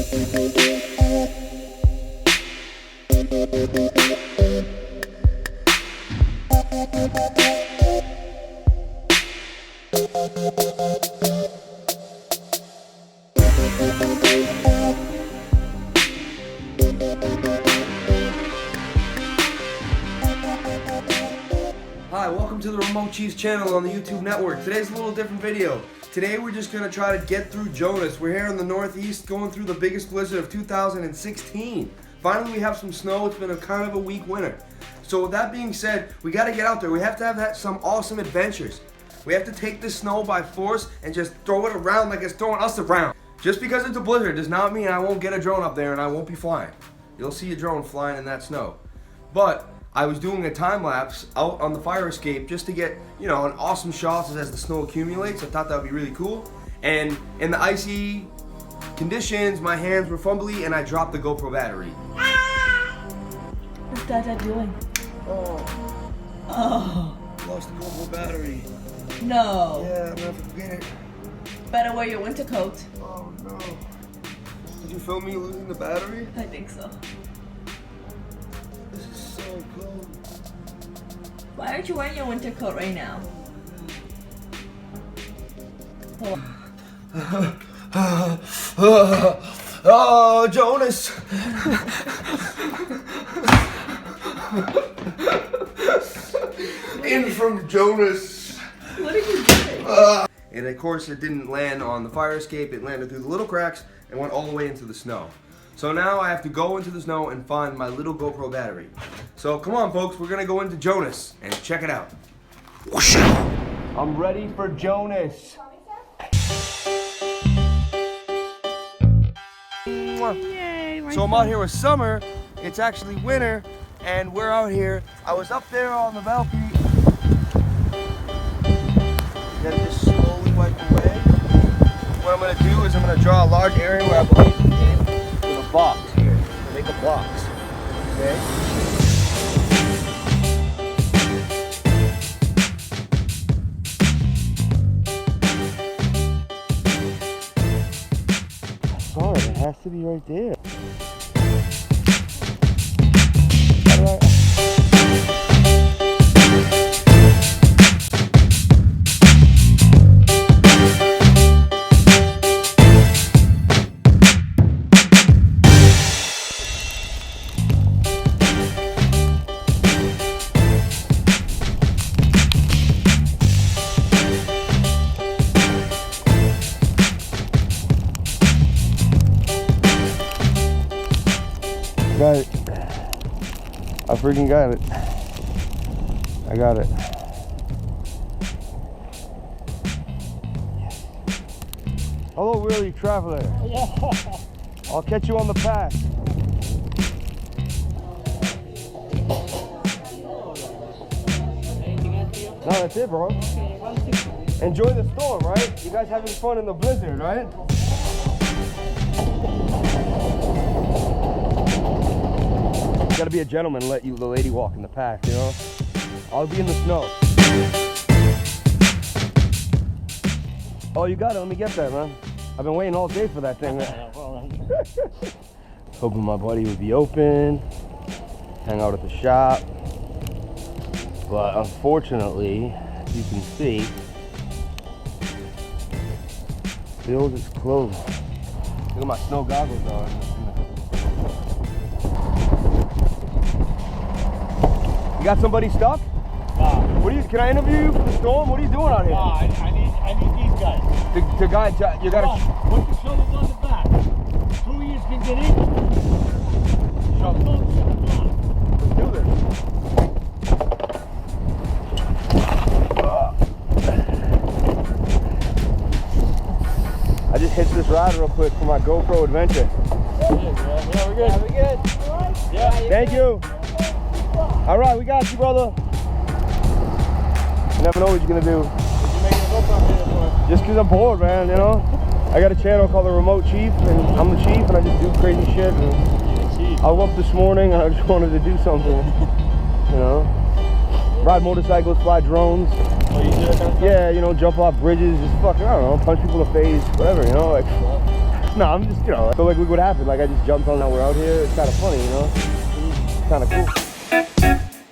Hi, welcome to the Remote Chiefs channel on the YouTube network. Today's a little different video. Today we're just going to try to get through Jonas. We're here in the Northeast going through the biggest blizzard of 2016. Finally we have some snow. It's been a kind of a weak winter. So with that being said, we got to get out there. We have to have some awesome adventures. We have to take the snow by force and just throw it around like it's throwing us around. Just because it's a blizzard does not mean I won't get a drone up there and I won't be flying. You'll see a drone flying in that snow. But I was doing a time lapse out on the fire escape just to get, you know, an awesome shot as the snow accumulates. I thought that would be really cool. And in the icy conditions, my hands were fumbly and I dropped the GoPro battery. What's Dada doing? Oh. Oh. Lost the GoPro battery. No. Yeah, I'm gonna forget it. Better wear your winter coat. Oh no. Did you film me losing the battery? I think so. This is so cold. Why aren't you wearing your winter coat right now? Oh, Jonas! In from Jonas. What are you doing? And of course it didn't land on the fire escape, it landed through the little cracks and went all the way into the snow. So now I have to go into the snow and find my little GoPro battery. So come on folks, we're gonna go into Jonas and check it out. I'm ready for Jonas. Yay, So I'm out here with summer, it's actually winter, and we're out here. I was up there on the balcony. Then just slowly wipe away. What I'm gonna do is I'm gonna draw a large area where I believe you can with a box here. Make a box. Okay? Sorry, it has to be right there. Got it. I freaking got it. I got it. Hello, Willie Traveler. I'll catch you on the path. No, that's it, bro. Enjoy the storm, right? You guys having fun in the blizzard, right? You gotta be a gentleman and let the lady walk in the path, you know? I'll be in the snow. Oh, you got it. Let me get that, man. I've been waiting all day for that thing, man. Hoping my buddy would be open, hang out at the shop. But unfortunately, you can see, Bill's is closed. Look at my snow goggles on. You got somebody stuck? What are you? Can I interview you for the storm? What are you doing out here? I need these guys. The guy, you gotta. Put the shovels on the back. 2 years can get in. Shovels on. Let's do this. I just hit this ride real quick for my GoPro adventure. Yeah, we're good. Are we good? Yeah. Thank you. All right, we got you, brother. You never know what you're gonna do. Just because I'm bored, man, you know? I got a channel called The Remote Chief, and I'm the chief, and I just do crazy shit. And I woke up this morning, and I just wanted to do something, you know? Ride motorcycles, fly drones. Oh, you do that kind of stuff? Yeah, you know, jump off bridges, just fucking, I don't know, punch people in the face, whatever, you know? Like, No, I'm just, so like look what happened. Like I just jumped on, now we're out here. It's kind of funny, It's kind of cool.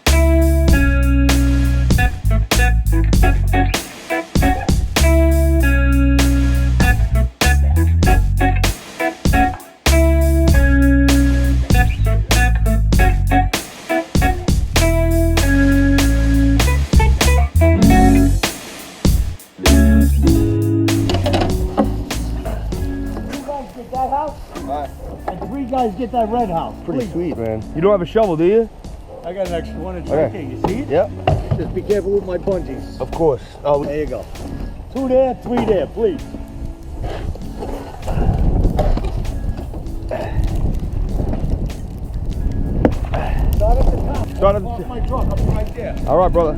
That house? Alright. And 3 guys get that red house. Pretty please. sweet, man. You don't have a shovel, do you? I got an extra one. It's Okay. right there. You see it? Yep. Just be careful with my bungees. Of course. Oh, There you go. 2 there, 3 there, please. Start at the top. Start at the Off top. my truck. I'm right there. all right, brother.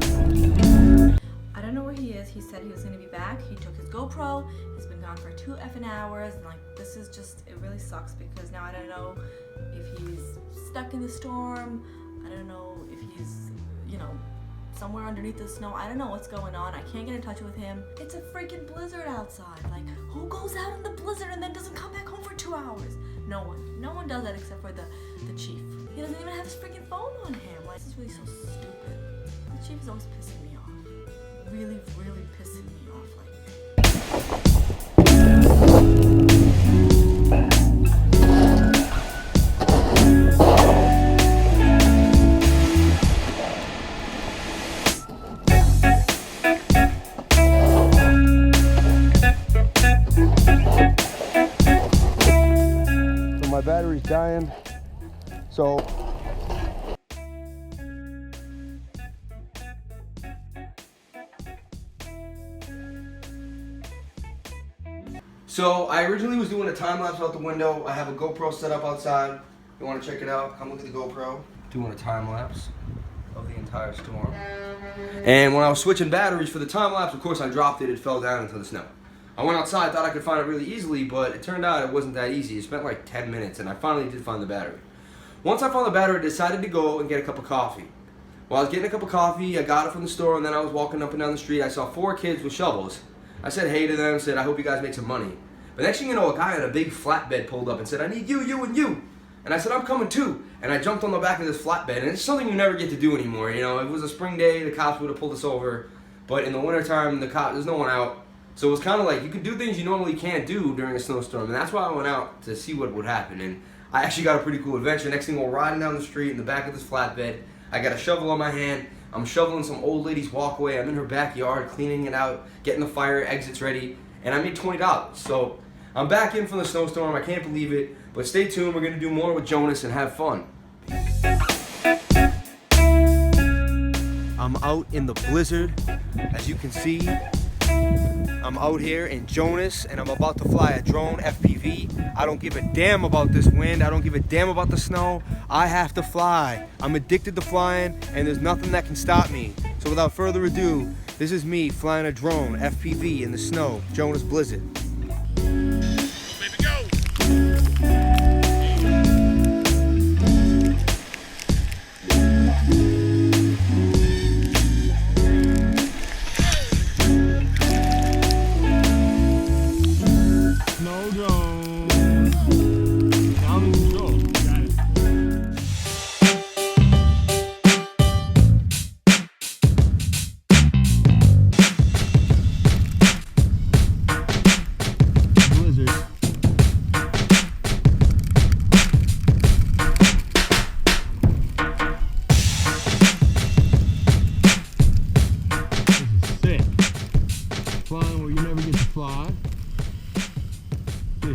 I don't know where he is. He said he was gonna be back. He took his GoPro. He's been gone for 2 effing hours. And like, this is just, it really sucks because now I don't know if he's stuck in the storm. I don't know if he's, somewhere underneath the snow. I don't know what's going on. I can't get in touch with him. It's a freaking blizzard outside. Like, who goes out in the blizzard and then doesn't come back home for 2 hours? No one. No one does that except for the chief. He doesn't even have his freaking phone on him. Like, this is really so stupid. The chief is always pissing me off. Really, really pissing me off. Like, So my battery's dying. So I originally was doing a time lapse out the window. I have a GoPro set up outside. You want to check it out? Come look at the GoPro. Doing a time lapse of the entire storm. And when I was switching batteries for the time lapse, of course I dropped it. It fell down into the snow. I went outside, thought I could find it really easily, but it turned out it wasn't that easy. It spent like 10 minutes, and I finally did find the battery. Once I found the battery, I decided to go and get a cup of coffee. While I was getting a cup of coffee, I got it from the store, and then I was walking up and down the street. I saw 4 kids with shovels. I said hey to them, said I hope you guys make some money. But next thing you know, a guy on a big flatbed pulled up and said, I need you, you, and you. And I said, I'm coming too. And I jumped on the back of this flatbed, and it's something you never get to do anymore. If it was a spring day, the cops would have pulled us over. But in the wintertime, there's no one out. So it was kind of like you could do things you normally can't do during a snowstorm. And that's why I went out to see what would happen. And I actually got a pretty cool adventure. Next thing we're riding down the street in the back of this flatbed. I got a shovel on my hand. I'm shoveling some old lady's walkway. I'm in her backyard cleaning it out, getting the fire exits ready. And I made $20. So I'm back in from the snowstorm. I can't believe it. But stay tuned. We're going to do more with Jonas and have fun. I'm out in the blizzard. As you can see, I'm out here in Jonas, and I'm about to fly a drone FPV. I don't give a damn about this wind. I don't give a damn about the snow. I have to fly. I'm addicted to flying, and there's nothing that can stop me. So without further ado, this is me flying a drone FPV in the snow, Jonas Blizzard.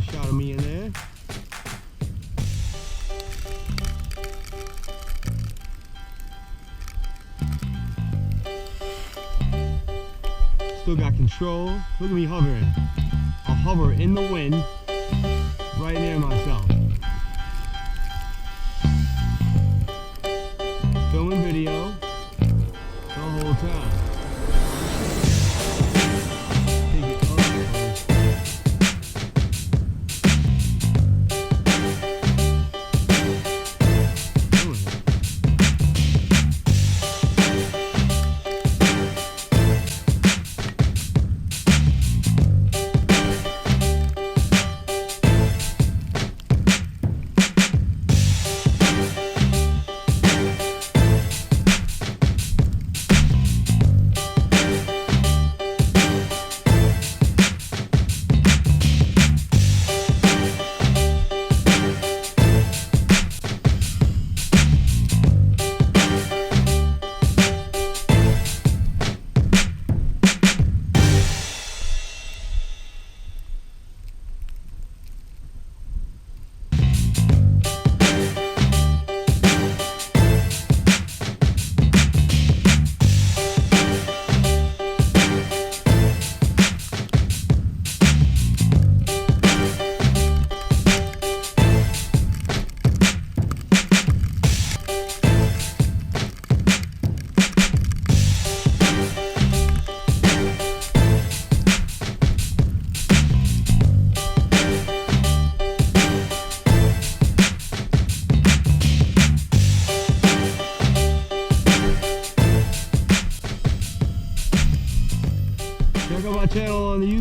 Shot of me in there. Still got control. Look at me hovering. I'll hover in the wind right near myself. Filming video the whole time.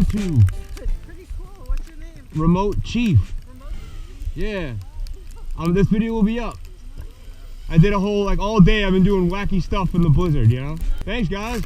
YouTube. It's pretty cool. What's your name? Remote Chief. Remote Chief? Yeah. This video will be up. I did a whole, like all day I've been doing wacky stuff in the blizzard, you know? Thanks guys.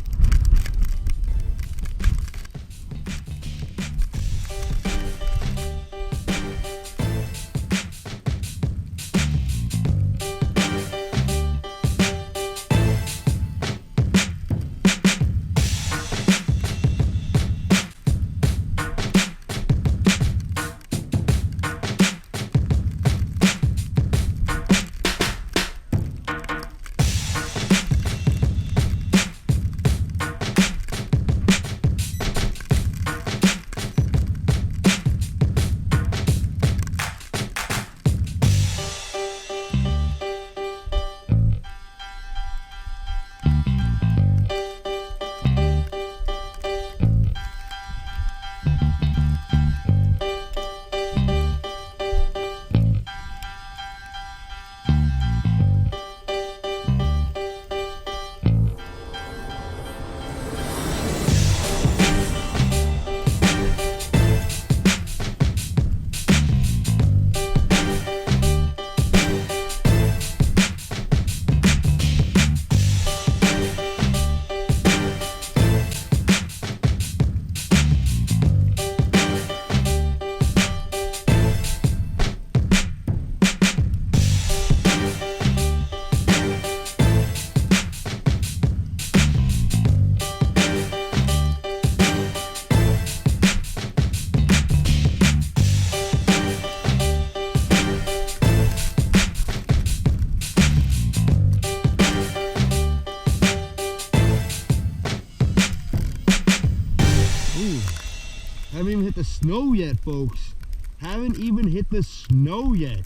Haven't even hit the snow yet, folks. Haven't even hit the snow yet.